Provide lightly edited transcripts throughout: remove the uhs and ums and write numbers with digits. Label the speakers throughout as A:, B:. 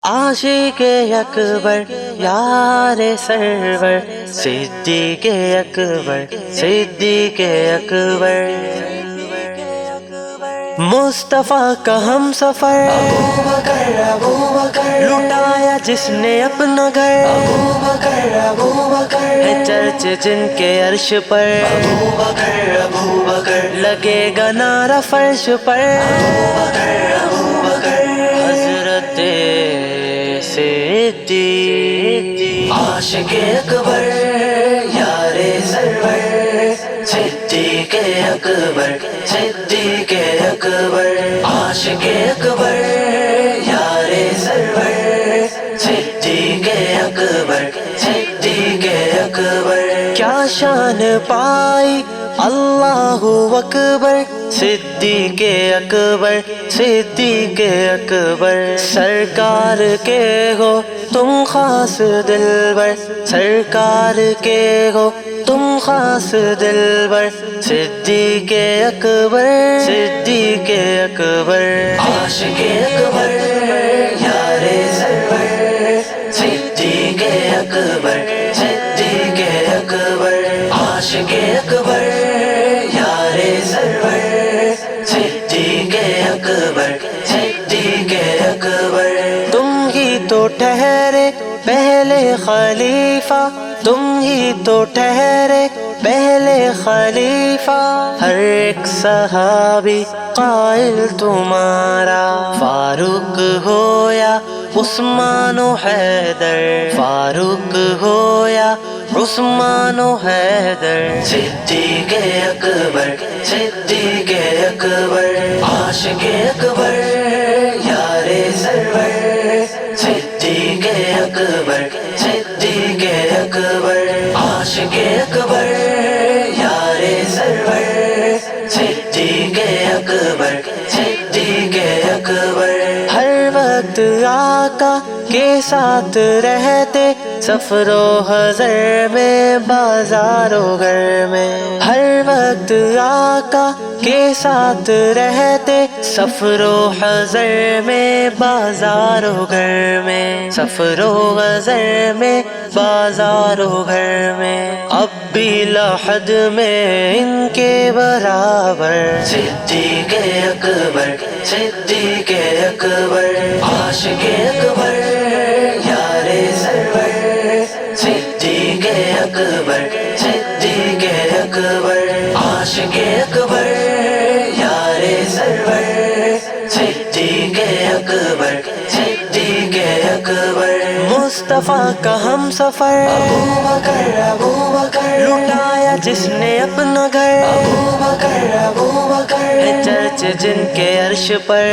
A: عاشق اکبر یار سرور صدیق اکبر صدیق اکبر مصطفیٰ کا ہم سفر ابو بکر لٹایا جس نے اپنا گھر ابو بکر ہے چرچ جن کے عرش پر ابو بکر لگے گا نعرہ فرش پر ابو بکر حضرت صدیق عاشق اکبر یار سرور صدیق اکبر صدیق اکبر عاشق اکبر یار سرور صدیق اکبر صدیق اکبر کیا شان پائی اللہ اکبر صدیق اکبر صدیق اکبر سرکار کے ہو تم خاص دلبر سرکار کے ہو تم خاص دلبر صدیق اکبر صدیق اکبر عاشق اکبر یار سرور صدیق اکبر صدیق اکبر عاشق اکبر یار سرور صدیق اکبر صدیق اکبر تم ہی تو ٹھہرے پہلے خلیفہ تم ہی تو ٹھہرے پہلے خلیفہ ہر ایک صحابی قائل تمہارا فاروق ہو یا عثمان و حیدر فاروق ہو یا عثمان و حیدر صدیق اکبر صدیق اکبر عاشق اکبر یار سرور صدیق اکبر صدیق اکبر عاشق اکبر یار سرور صدیق اکبر صدیق اکبر ہر وقت آقا کے ساتھ رہتے سفر و حضر میں بازار و گھر میں ہر وقت آقا کے ساتھ رہتے سفر و حضر میں بازار و گھر میں سفر و حضر میں بازار و گھر میں اب بھی لحد میں ان کے برابر صدیق اکبر صدیق اکبر عاشق اکبر یار سرور صدیق اکبر صدیق اکبر عاشق اکبر یار سرور صدیق اکبر صدیق اکبر مصطفیٰ کا ہم سفر ابو بکر لٹایا جس نے اپنا گھر ابو بکر ہے چرچ جن کے عرش پر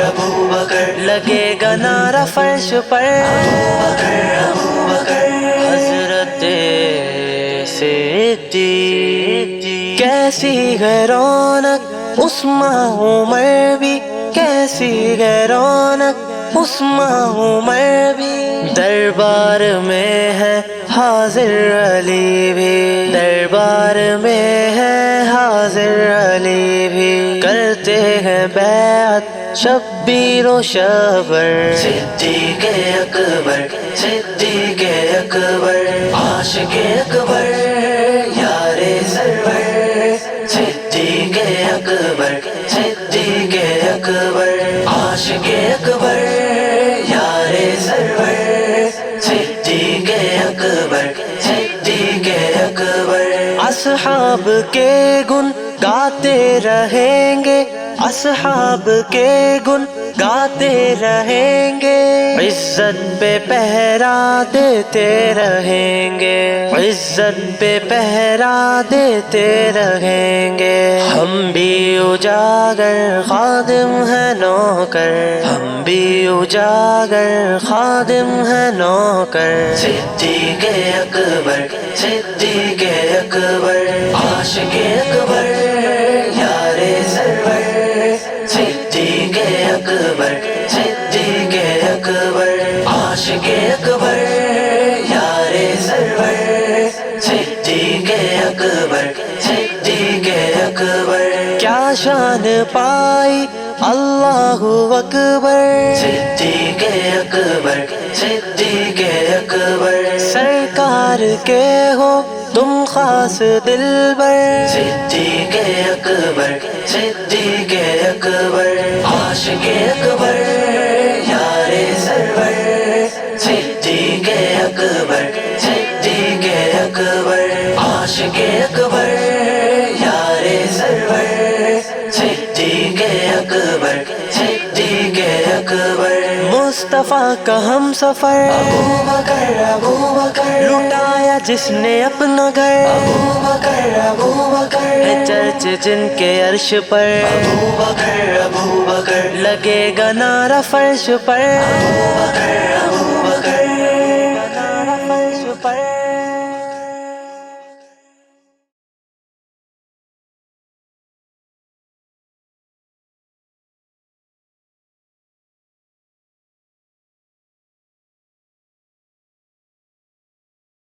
A: ابو بکر لگے گا نعرہ فرش پر ابو بکر حضرت صدیق کیسی ہے رونق عثمان عمر بھی کیسی ہے رونق عثمان عمر بھی دربار میں ہے حاضر علی بھی دربار میں ہے حاضر علی بھی کرتے ہیں بیعت شبیر و شبر صدیق اکبر صدیق اکبر عاشق اکبر یار سرور صدیق اکبر صدیق اکبر عاشق اکبر یار سرور صدیق اکبر صدیق اکبر اصحاب کے گن گاتے رہیں گے اصحاب کے گن گاتے رہیں گے عزت پہ پہرا دیتے رہیں گے عزت پہ پہرا دیتے رہیں گے ہم بھی اجاگر خادم ہیں نوکر ہم بھی اجاگر خادم ہیں نوکر صدیق اکبر صدیق اکبر عاشق اکبر یار سرور صدیق اکبر صدیق اکبر عاشق اکبر یار سرور صدیق اکبر صدیق اکبر کیا شان پائی اللہ اکبر صدیق کر کے ہو تم خاص دلبر صدیق اکبر صدیق اکبر عاشق اکبر یار سرور صدیق اکبر صدیق اکبر عاشق اکبر یار سرور صدیق اکبر صدیق اکبر مصطفیٰ کا ہم سفر ابو بکر لٹایا جس نے اپنا گھر ابو بکر ہے چرچ جن کے عرش پر ابو بکر لگے گا نعرہ فرش پر ابو بکر